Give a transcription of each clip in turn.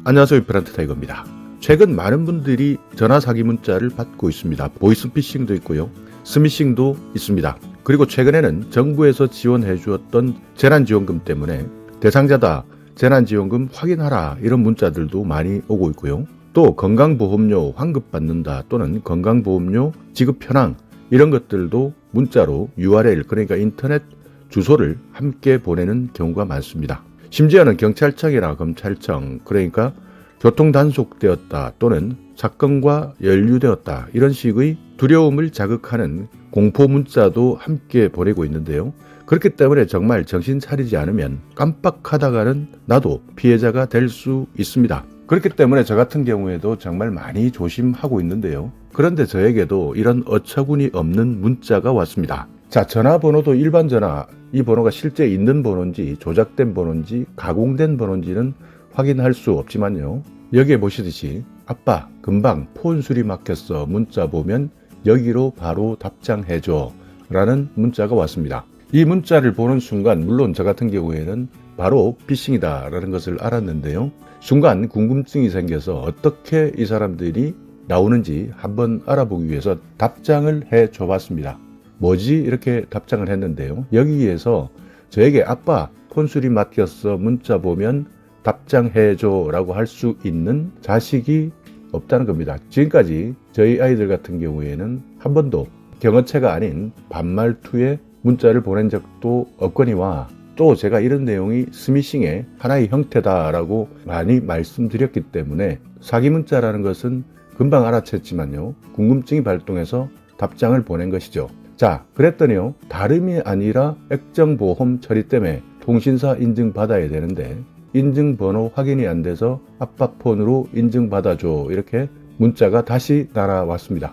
안녕하세요. 프란트 타이거입니다. 최근 많은 분들이 전화 사기 문자를 받고 있습니다. 보이스피싱도 있고요. 스미싱도 있습니다. 그리고 최근에는 정부에서 지원해 주었던 재난지원금 때문에 대상자다, 재난지원금 확인하라 이런 문자들도 많이 오고 있고요. 또 건강보험료 환급받는다 또는 건강보험료 지급 현황 이런 것들도 문자로 URL 그러니까 인터넷 주소를 함께 보내는 경우가 많습니다. 심지어는 경찰청이나 검찰청 그러니까 교통 단속되었다 또는 사건과 연루되었다 이런 식의 두려움을 자극하는 공포 문자도 함께 보내고 있는데요. 그렇기 때문에 정말 정신 차리지 않으면 깜빡하다가는 나도 피해자가 될 수 있습니다. 그렇기 때문에 저 같은 경우에도 정말 많이 조심하고 있는데요. 그런데 저에게도 이런 어처구니 없는 문자가 왔습니다. 자, 전화번호도 일반 전화, 이 번호가 실제 있는 번호인지 조작된 번호인지 가공된 번호인지는 확인할 수 없지만요. 여기에 보시듯이 아빠 금방 폰 수리 막혔어 문자 보면 여기로 바로 답장해줘 라는 문자가 왔습니다. 이 문자를 보는 순간 물론 저 같은 경우에는 바로 피싱이다 라는 것을 알았는데요. 순간 궁금증이 생겨서 어떻게 이 사람들이 나오는지 한번 알아보기 위해서 답장을 해줘 봤습니다. 뭐지? 이렇게 답장을 했는데요. 여기에서 저에게 아빠 폰 수리 맡겼어 문자 보면 답장해줘 라고 할 수 있는 자식이 없다는 겁니다. 지금까지 저희 아이들 같은 경우에는 한 번도 경어체가 아닌 반말투에 문자를 보낸 적도 없거니와 또 제가 이런 내용이 스미싱의 하나의 형태다라고 많이 말씀드렸기 때문에 사기 문자라는 것은 금방 알아챘지만요. 궁금증이 발동해서 답장을 보낸 것이죠. 자, 그랬더니요. 다름이 아니라 액정보험 처리 때문에 통신사 인증받아야 되는데 인증번호 확인이 안 돼서 아빠 폰으로 인증받아줘 이렇게 문자가 다시 날아왔습니다.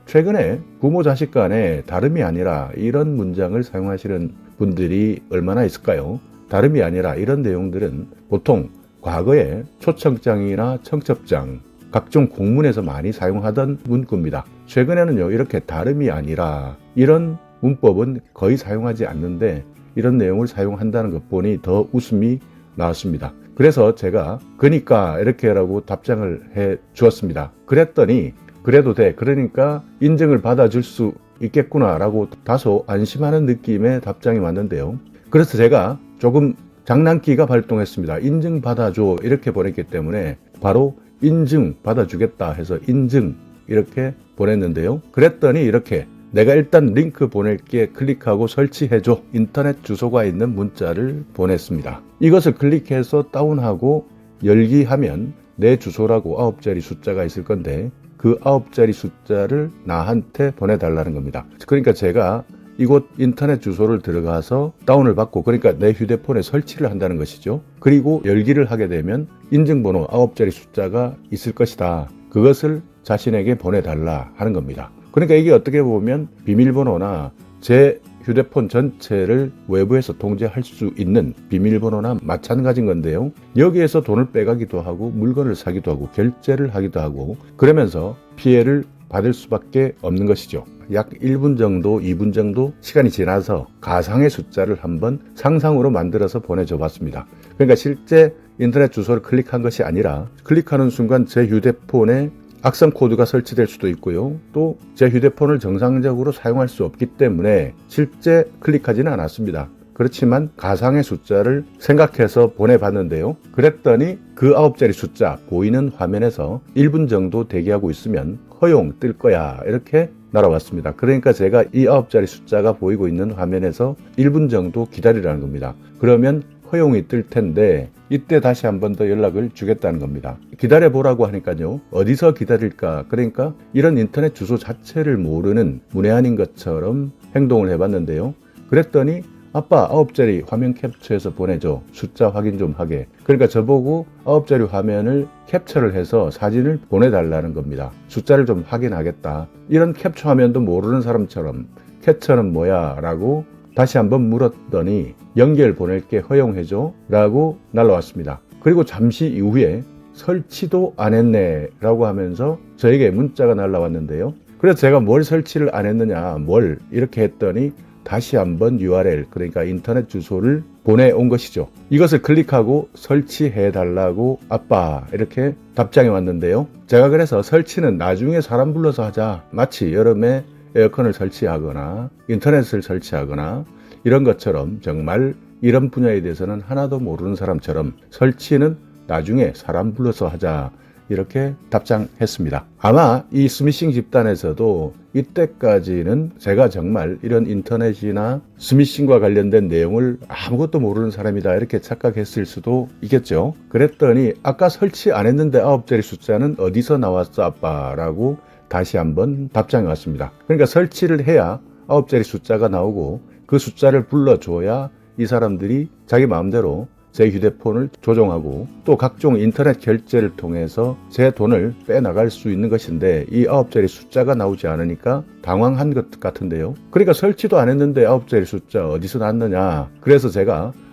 최근에 부모 자식 간에 다름이 아니라 이런 문장을 사용하시는 분들이 얼마나 있을까요? 다름이 아니라 이런 내용들은 보통 과거에 초청장이나 청첩장 각종 공문에서 많이 사용하던 문구입니다. 최근에는요 이렇게 다름이 아니라 이런 문법은 거의 사용하지 않는데 이런 내용을 사용한다는 것 보니 더 웃음이 나왔습니다. 그래서 제가 그니까 이렇게라고 답장을 해 주었습니다. 그랬더니 그래도 돼 그러니까 인증을 받아줄 수 있겠구나 라고 다소 안심하는 느낌의 답장이 왔는데요. 그래서 제가 조금 장난기가 발동했습니다. 인증 받아줘 이렇게 보냈기 때문에 바로 인증 받아주겠다 해서 인증 이렇게 보냈는데요. 그랬더니 이렇게 내가 일단 링크 보낼게 클릭하고 설치해줘 인터넷 주소가 있는 문자를 보냈습니다. 이것을 클릭해서 다운하고 열기 하면 내 주소라고 9자리 숫자가 있을 건데 그 9자리 숫자를 나한테 보내달라는 겁니다. 그러니까 제가 이곳 인터넷 주소를 들어가서 다운을 받고 그러니까 내 휴대폰에 설치를 한다는 것이죠. 그리고 열기를 하게 되면 인증번호 9자리 숫자가 있을 것이다. 그것을 자신에게 보내달라 하는 겁니다. 그러니까 이게 어떻게 보면 비밀번호나 제 휴대폰 전체를 외부에서 통제할 수 있는 비밀번호나 마찬가지인 건데요. 여기에서 돈을 빼가기도 하고 물건을 사기도 하고 결제를 하기도 하고 그러면서 피해를 받을 수밖에 없는 것이죠. 약 1분 정도, 2분 정도 시간이 지나서 가상의 숫자를 한번 상상으로 만들어서 보내줘 봤습니다. 그러니까 실제 인터넷 주소를 클릭한 것이 아니라 클릭하는 순간 제 휴대폰에 악성 코드가 설치될 수도 있고요. 또 제 휴대폰을 정상적으로 사용할 수 없기 때문에 실제 클릭하지는 않았습니다. 그렇지만 가상의 숫자를 생각해서 보내봤는데요. 그랬더니 그 9자리 숫자 보이는 화면에서 1분 정도 대기하고 있으면 허용 뜰 거야 이렇게 날아왔습니다. 그러니까 제가 이 9자리 숫자가 보이고 있는 화면에서 1분 정도 기다리라는 겁니다. 그러면 허용이 뜰 텐데 이때 다시 한 번 더 연락을 주겠다는 겁니다. 기다려보라고 하니까요. 어디서 기다릴까? 그러니까 이런 인터넷 주소 자체를 모르는 문외한인 것처럼 행동을 해봤는데요. 그랬더니 아빠 9자리 화면 캡처해서 보내줘. 숫자 확인 좀 하게. 그러니까 저보고 9자리 화면을 캡처를 해서 사진을 보내달라는 겁니다. 숫자를 좀 확인하겠다. 이런 캡처 화면도 모르는 사람처럼 캡처는 뭐야? 라고 다시 한번 물었더니 연결 보낼게 허용해줘 라고 날라왔습니다. 그리고 잠시 이후에 설치도 안 했네 라고 하면서 저에게 문자가 날라왔는데요. 그래서 제가 뭘 설치를 안 했느냐 뭘 이렇게 했더니 다시 한번 URL, 그러니까 인터넷 주소를 보내온 것이죠. 이것을 클릭하고 설치해달라고 아빠 이렇게 답장이 왔는데요. 제가 그래서 설치는 나중에 사람 불러서 하자. 마치 여름에 에어컨을 설치하거나 인터넷을 설치하거나 이런 것처럼 정말 이런 분야에 대해서는 하나도 모르는 사람처럼 설치는 나중에 사람 불러서 하자. 이렇게 답장했습니다. 아마 이 스미싱 집단에서도 이때까지는 제가 정말 이런 인터넷이나 스미싱과 관련된 내용을 아무것도 모르는 사람이다 이렇게 착각했을 수도 있겠죠. 그랬더니 아까 설치 안 했는데 9자리 숫자는 어디서 나왔어 아빠? 라고 다시 한번 답장이 왔습니다. 그러니까 설치를 해야 9자리 숫자가 나오고 그 숫자를 불러줘야 이 사람들이 자기 마음대로 제 휴대폰을 조종하고 또 각종 인터넷 결제를 통해서 제 돈을 빼나갈 수 있는 것인데 이 9자리 숫자가 나오지 않으니까 당황한 것 같은데요. 그러니까 설치도 안 했는데 9자리 숫자 어디서 났느냐. 그래서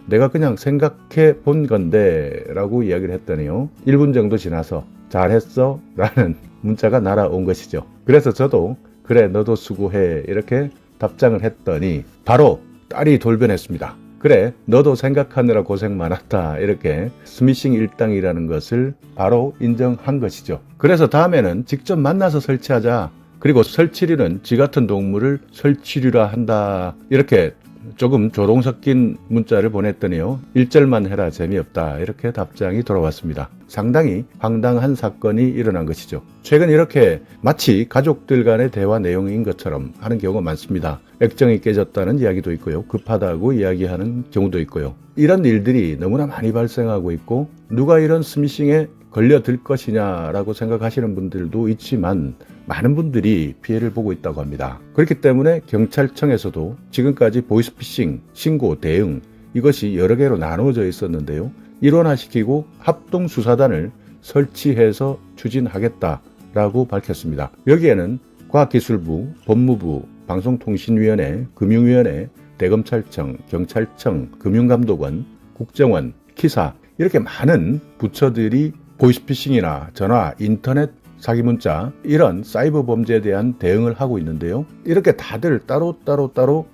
내가 그냥 생각해 본 건데 라고 이야기를 했더니요. 1분 정도 지나서 잘했어 라는 문자가 날아온 것이죠. 그래서 저도 그래 너도 수고해 이렇게 답장을 했더니 바로 딸이 돌변했습니다. 그래 너도 생각하느라 고생 많았다 이렇게 스미싱 일당이라는 것을 바로 인정한 것이죠. 그래서 다음에는 직접 만나서 설치하자. 그리고 설치류는 지 같은 동물을 설치류라 한다 이렇게 조금 조동 섞인 문자를 보냈더니요. 1절만 해라 재미없다 이렇게 답장이 돌아왔습니다. 상당히 황당한 사건이 일어난 것이죠. 최근 이렇게 마치 가족들 간의 대화 내용인 것처럼 하는 경우가 많습니다. 액정이 깨졌다는 이야기도 있고요. 급하다고 이야기하는 경우도 있고요. 이런 일들이 너무나 많이 발생하고 있고 누가 이런 스미싱에 걸려들 것이냐라고 생각하시는 분들도 있지만 많은 분들이 피해를 보고 있다고 합니다. 그렇기 때문에 경찰청에서도 지금까지 보이스피싱, 신고, 대응 이것이 여러 개로 나누어져 있었는데요. 일원화시키고 합동수사단을 설치해서 추진하겠다라고 밝혔습니다. 여기에는 과학기술부, 법무부, 방송통신위원회, 금융위원회, 대검찰청, 경찰청, 금융감독원, 국정원, 키사 이렇게 많은 부처들이 보이스피싱이나 전화, 인터넷 사기 문자 이런 사이버 범죄에 대한 대응을 하고 있는데요. 이렇게 다들 따로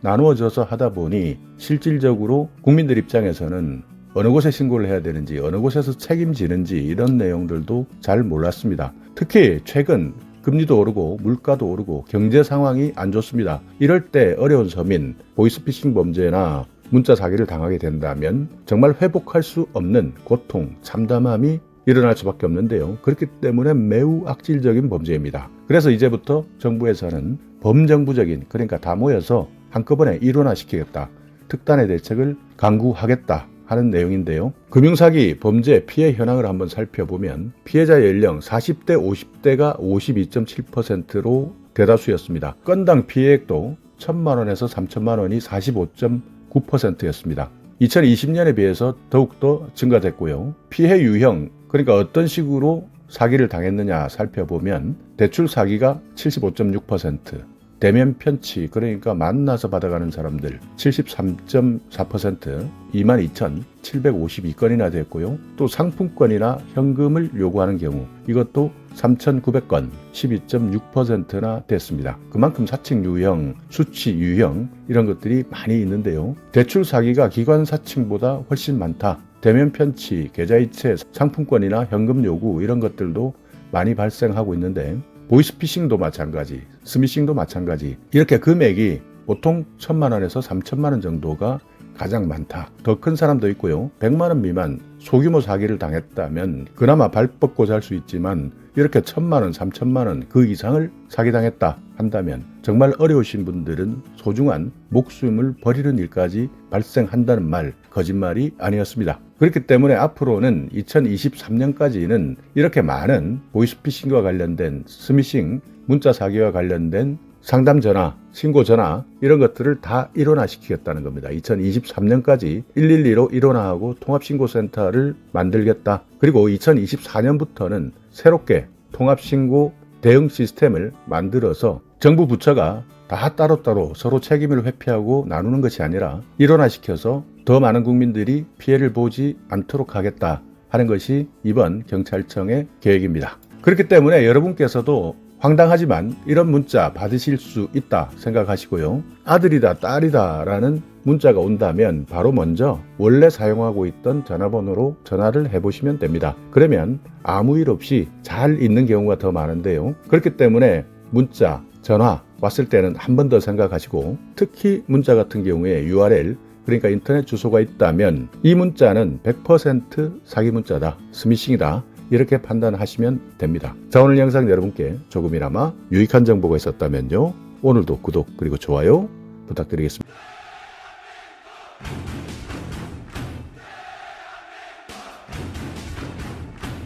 나누어져서 하다 보니 실질적으로 국민들 입장에서는 어느 곳에 신고를 해야 되는지 어느 곳에서 책임지는지 이런 내용들도 잘 몰랐습니다. 특히 최근 금리도 오르고 물가도 오르고 경제 상황이 안 좋습니다. 이럴 때 어려운 서민, 보이스피싱 범죄나 문자 사기를 당하게 된다면 정말 회복할 수 없는 고통, 참담함이 일어날 수밖에 없는데요. 그렇기 때문에 매우 악질적인 범죄입니다. 그래서 이제부터 정부에서는 범정부적인, 그러니까 다 모여서 한꺼번에 일원화시키겠다, 특단의 대책을 강구하겠다 하는 내용인데요. 금융사기 범죄 피해 현황을 한번 살펴보면 피해자 연령 40대 50대가 52.7%로 대다수였습니다. 건당 피해액도 1,000만 원에서 3,000만 원이 45.9%였습니다. 2020년에 비해서 더욱더 증가됐고요. 피해 유형, 그러니까 어떤 식으로 사기를 당했느냐 살펴보면 대출 사기가 75.6%, 대면 편취, 그러니까 만나서 받아가는 사람들 73.4%, 22,752건이나 됐고요. 또 상품권이나 현금을 요구하는 경우 이것도 3,900건, 12.6%나 됐습니다. 그만큼 사칭 유형, 수취 유형 이런 것들이 많이 있는데요. 대출 사기가 기관 사칭보다 훨씬 많다. 대면 편취, 계좌이체, 상품권이나 현금 요구 이런 것들도 많이 발생하고 있는데 보이스피싱도 마찬가지, 스미싱도 마찬가지. 이렇게 금액이 보통 1,000만 원에서 3,000만 원 정도가 가장 많다. 더 큰 사람도 있고요. 100만 원 미만 소규모 사기를 당했다면 그나마 발 뻗고 살 수 있지만 이렇게 1,000만 원, 3,000만 원 그 이상을 사기당했다 한다면 정말 어려우신 분들은 소중한 목숨을 버리는 일까지 발생한다는 말, 거짓말이 아니었습니다. 그렇기 때문에 앞으로는 2023년까지는 이렇게 많은 보이스피싱과 관련된 스미싱, 문자 사기와 관련된 상담 전화, 신고 전화 이런 것들을 다 일원화시키겠다는 겁니다. 2023년까지 112로 일원화하고 통합신고센터를 만들겠다. 그리고 2024년부터는 새롭게 통합신고 대응 시스템을 만들어서 정부 부처가 다 따로따로 서로 책임을 회피하고 나누는 것이 아니라 일원화시켜서 더 많은 국민들이 피해를 보지 않도록 하겠다 하는 것이 이번 경찰청의 계획입니다. 그렇기 때문에 여러분께서도 황당하지만 이런 문자 받으실 수 있다 생각하시고요. 아들이다 딸이다 라는 문자가 온다면 바로 먼저 원래 사용하고 있던 전화번호로 전화를 해보시면 됩니다. 그러면 아무 일 없이 잘 있는 경우가 더 많은데요. 그렇기 때문에 문자, 전화 왔을 때는 한 번 더 생각하시고, 특히 문자 같은 경우에 URL, 그러니까 인터넷 주소가 있다면 이 문자는 100% 사기 문자다, 스미싱이다, 이렇게 판단하시면 됩니다. 자, 오늘 영상 여러분께 조금이나마 유익한 정보가 있었다면요, 오늘도 구독 그리고 좋아요 부탁드리겠습니다.